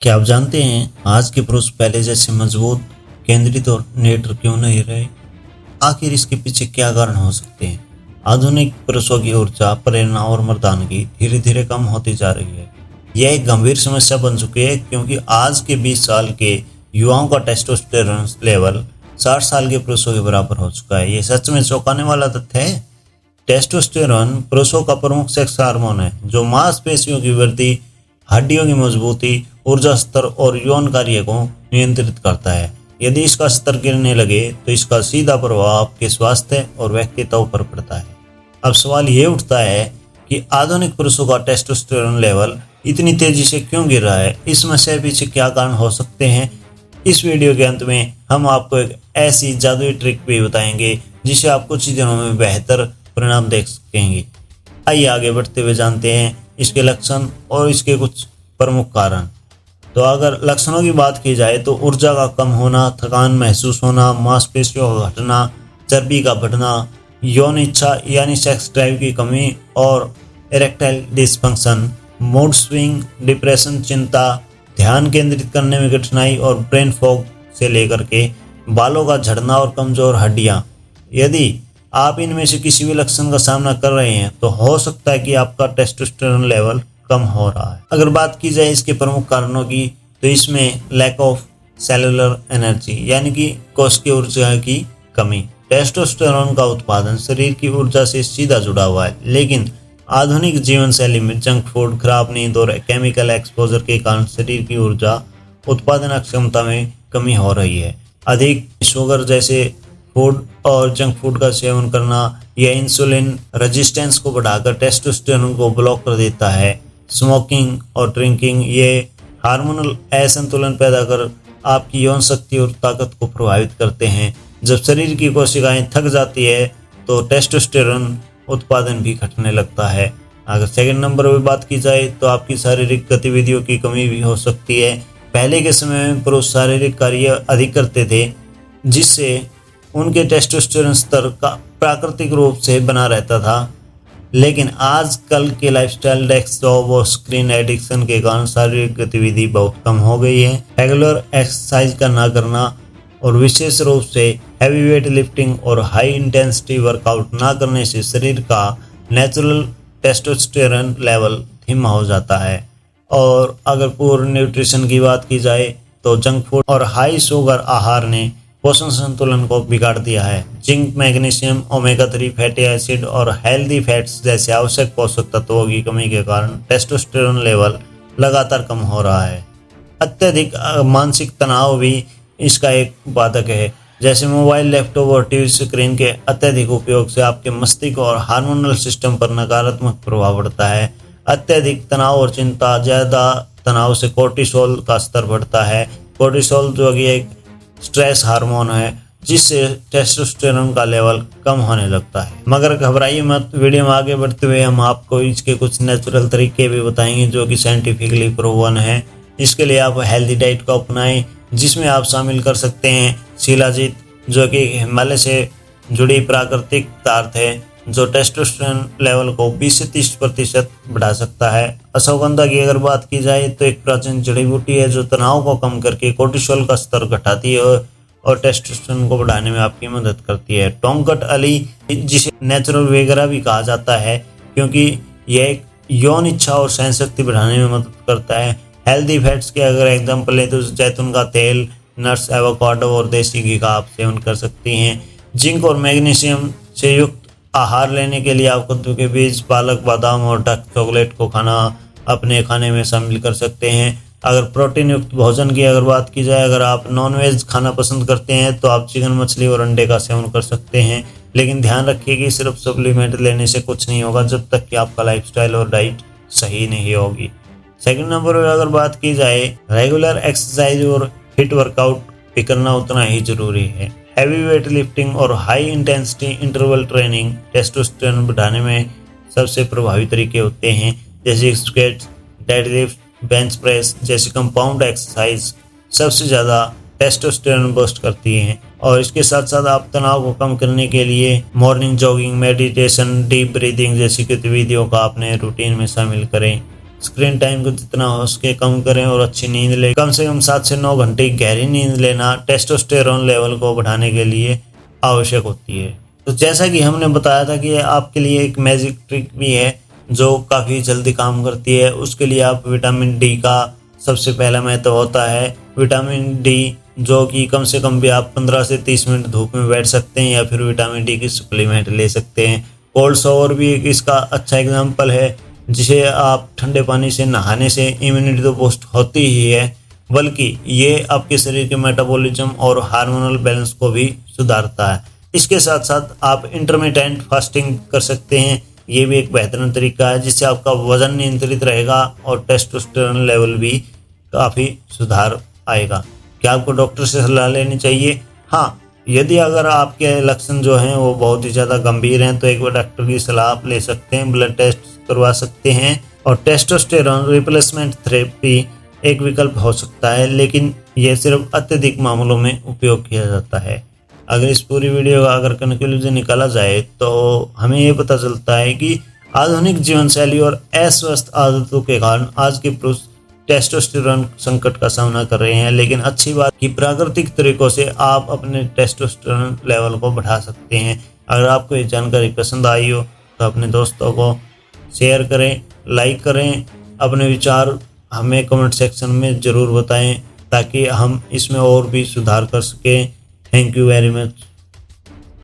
क्या आप जानते हैं आज के पुरुष पहले जैसे मजबूत, केंद्रित और निडर क्यों नहीं रहे? आखिर इसके पीछे क्या कारण हो सकते हैं? आधुनिक पुरुषों की ऊर्जा, प्रेरणा और मर्दानगी धीरे धीरे कम होती जा रही है। यह एक गंभीर समस्या बन चुकी है क्योंकि आज के 20 साल के युवाओं का टेस्टोस्टेरोन लेवल 60 साल के पुरुषों के बराबर हो चुका है। ये सच में चौंकाने वाला तथ्य है। टेस्टोस्टेरोन पुरुषों का प्रमुख सेक्स हार्मोन है जो मांसपेशियों की वृद्धि, हड्डियों की मजबूती, ऊर्जा स्तर और यौन कार्य को नियंत्रित करता है। यदि इसका स्तर गिरने लगे तो इसका सीधा प्रभाव आपके स्वास्थ्य और व्यक्तित्व पर पड़ता है। अब सवाल ये उठता है कि आधुनिक पुरुषों का टेस्टोस्टेरोन लेवल इतनी तेजी से क्यों गिर रहा है? इस समस्या के पीछे क्या कारण हो सकते हैं? इस वीडियो के अंत में हम आपको एक ऐसी जादुई ट्रिक भी बताएंगे जिसे आप कुछ ही दिनों में बेहतर परिणाम देख सकेंगे। आइए आगे बढ़ते हुए जानते हैं इसके लक्षण और इसके कुछ प्रमुख कारण। तो अगर लक्षणों की बात की जाए तो ऊर्जा का कम होना, थकान महसूस होना, मांसपेशियों का घटना, चर्बी का बढ़ना, यौन इच्छा यानी सेक्स ड्राइव की कमी और erectile dysfunction, mood swing, depression, चिंता, ध्यान केंद्रित करने में कठिनाई और ब्रेन फॉग से लेकर के बालों का झड़ना और कमजोर हड्डियां। यदि आप इनमें से किसी भी लक्षण का सामना कर रहे हैं तो हो सकता है कि आपका टेस्टोस्टेरोन लेवल कम हो रहा है। अगर बात की जाए इसके प्रमुख कारणों की तो इसमें लैक ऑफ सेलुलर एनर्जी यानी कि कोशिकीय ऊर्जा की कमी। टेस्टोस्टेरोन का उत्पादन शरीर की ऊर्जा से सीधा जुड़ा हुआ है, लेकिन आधुनिक जीवन शैली में जंक फूड, खराब नींद और केमिकल एक्सपोजर के कारण शरीर की ऊर्जा उत्पादन क्षमता में कमी हो रही है। अधिक शुगर जैसे फूड और जंक फूड का सेवन करना यह इंसुलिन रेजिस्टेंस को बढ़ाकर टेस्टोस्टेरोन को ब्लॉक कर देता है। स्मोकिंग और ड्रिंकिंग ये हार्मोनल असंतुलन पैदा कर आपकी यौन शक्ति और ताकत को प्रभावित करते हैं। जब शरीर की कोशिकाएं थक जाती है तो टेस्टोस्टेरोन उत्पादन भी घटने लगता है। अगर सेकंड नंबर पर बात की जाए तो आपकी शारीरिक गतिविधियों की कमी भी हो सकती है। पहले के समय में पुरुष शारीरिक कार्य अधिक करते थे जिससे उनके टेस्टोस्टेरोन स्तर का प्राकृतिक रूप से बना रहता था, लेकिन आजकल के लाइफस्टाइल, डेस्क जॉब और स्क्रीन एडिक्शन के कारण शारीरिक गतिविधि बहुत कम हो गई है। रेगुलर एक्सरसाइज का ना करना और विशेष रूप से हैवी वेट लिफ्टिंग और हाई इंटेंसिटी वर्कआउट ना करने से शरीर का नेचुरल टेस्टोस्टेरोन लेवल धीमा हो जाता है। और अगर पूर्ण न्यूट्रिशन की बात की जाए तो जंक फूड और हाई शुगर आहार ने पोषण संतुलन को बिगाड़ दिया है। Zinc, magnesium, omega 3 fatty acid और हेल्दी फैट्स जैसे आवश्यक पोषक तत्वों की कमी के कारण टेस्टोस्टेरोन लेवल लगातार कम हो रहा है। अत्यधिक मानसिक तनाव भी इसका एक बाधक है। जैसे मोबाइल, लैपटॉप और टीवी स्क्रीन के अत्यधिक उपयोग से आपके मस्तिष्क और हार्मोनल सिस्टम पर नकारात्मक प्रभाव पड़ता है। अत्यधिक तनाव और चिंता, ज्यादा तनाव से कोर्टिसोल का स्तर बढ़ता है। कोर्टिसोल जो कि एक स्ट्रेस हार्मोन है जिससे टेस्टोस्टेरोन का लेवल कम होने लगता है। मगर घबराइए मत, वीडियो में आगे बढ़ते हुए हम आपको इसके कुछ नेचुरल तरीके भी बताएंगे जो कि साइंटिफिकली प्रूवन है। इसके लिए आप हेल्दी डाइट को अपनाएं जिसमें आप शामिल कर सकते हैं शिलाजीत जो कि हिमालय से जुड़ी प्राकृतिक पदार्थ है जो टेस्टोस्टेरोन लेवल को 20 से 30% बढ़ा सकता है। अश्वगंधा की अगर बात की जाए तो एक प्राचीन जड़ी बूटी है जो तनाव को कम करके कोर्टिसोल का स्तर घटाती है और टेस्टोस्टेरोन को बढ़ाने में आपकी मदद करती है। टोंकट अली जिसे नेचुरल वेगरा भी कहा जाता है क्योंकि यह एक यौन इच्छा और सहन शक्ति बढ़ाने में मदद करता है। हेल्दी फैट्स के अगर एग्जाम्पल है तो जैतून का तेल, नट्स, एवोकाडो और देसी घी का आप सेवन कर सकती हैं। जिंक और मैग्नीशियम से युक्त आहार लेने के लिए आप कद्दू के बीज, पालक, बादाम और डार्क चॉकलेट को खाना अपने खाने में शामिल कर सकते हैं। अगर प्रोटीन युक्त भोजन की अगर बात की जाए, अगर आप नॉनवेज खाना पसंद करते हैं तो आप चिकन, मछली और अंडे का सेवन कर सकते हैं, लेकिन ध्यान रखिए कि सिर्फ सप्लीमेंट लेने से कुछ नहीं होगा जब तक कि आपका लाइफस्टाइल और डाइट सही नहीं होगी। सेकंड नंबर पर अगर बात की जाए, रेगुलर एक्सरसाइज और हिट वर्कआउट भी करना उतना ही जरूरी है। हैवी वेट लिफ्टिंग और high intensity interval training testosterone बढ़ाने में सबसे प्रभावी तरीके होते हैं, जैसे स्क्वाट्स, डेडलिफ्ट, बेंच प्रेस जैसी कंपाउंड एक्सरसाइज सबसे ज़्यादा टेस्टोस्टेरोन बूस्ट करती हैं। और इसके साथ साथ आप तनाव को कम करने के लिए morning jogging, meditation, deep breathing जैसी गतिविधियों का अपने रूटीन में शामिल करें। स्क्रीन टाइम को जितना हो सके कम करें और अच्छी नींद लें। कम से कम 7 से 9 घंटे की गहरी नींद लेना टेस्टोस्टेरोन लेवल को बढ़ाने के लिए आवश्यक होती है। तो जैसा कि हमने बताया था कि आपके लिए एक मैजिक ट्रिक भी है जो काफ़ी जल्दी काम करती है। उसके लिए आप विटामिन डी का सबसे पहला महत्व होता है। विटामिन डी जो कि कम से कम भी आप 15 से 30 मिनट धूप में बैठ सकते हैं या फिर विटामिन डी की सप्लीमेंट ले सकते हैं। कोल्ड शॉवर भी एक इसका अच्छा एग्जाम्पल है, जिसे आप ठंडे पानी से नहाने से इम्यूनिटी तो बूस्ट होती ही है, बल्कि ये आपके शरीर के मेटाबॉलिज्म और हार्मोनल बैलेंस को भी सुधारता है। इसके साथ साथ आप इंटरमिटेंट फास्टिंग कर सकते हैं। ये भी एक बेहतरीन तरीका है जिससे आपका वजन नियंत्रित रहेगा और टेस्टोस्टेरोन लेवल भी काफ़ी सुधार आएगा। क्या आपको डॉक्टर से सलाह लेनी चाहिए? हाँ, यदि अगर आपके लक्षण जो हैं वो बहुत ही ज़्यादा गंभीर हैं तो एक बार डॉक्टर की सलाह आप ले सकते हैं, ब्लड टेस्ट करवा सकते हैं। और टेस्टोस्टेरोन रिप्लेसमेंट थेरेपी एक विकल्प हो सकता है, लेकिन यह सिर्फ अत्यधिक मामलों में उपयोग किया जाता है। अगर इस पूरी वीडियो का अगर कंक्लूजन निकाला जाए तो हमें ये पता चलता है कि आधुनिक जीवन शैली और अस्वस्थ आदतों के कारण आज के पुरुष टेस्टोस्टेरोन संकट का सामना कर रहे हैं। लेकिन अच्छी बात कि प्राकृतिक तरीकों से आप अपने टेस्टोस्टेरोन लेवल को बढ़ा सकते हैं। अगर आपको ये जानकारी पसंद आई हो तो अपने दोस्तों को शेयर करें, लाइक करें, अपने विचार हमें कमेंट सेक्शन में ज़रूर बताएं ताकि हम इसमें और भी सुधार कर सकें। Thank you very much.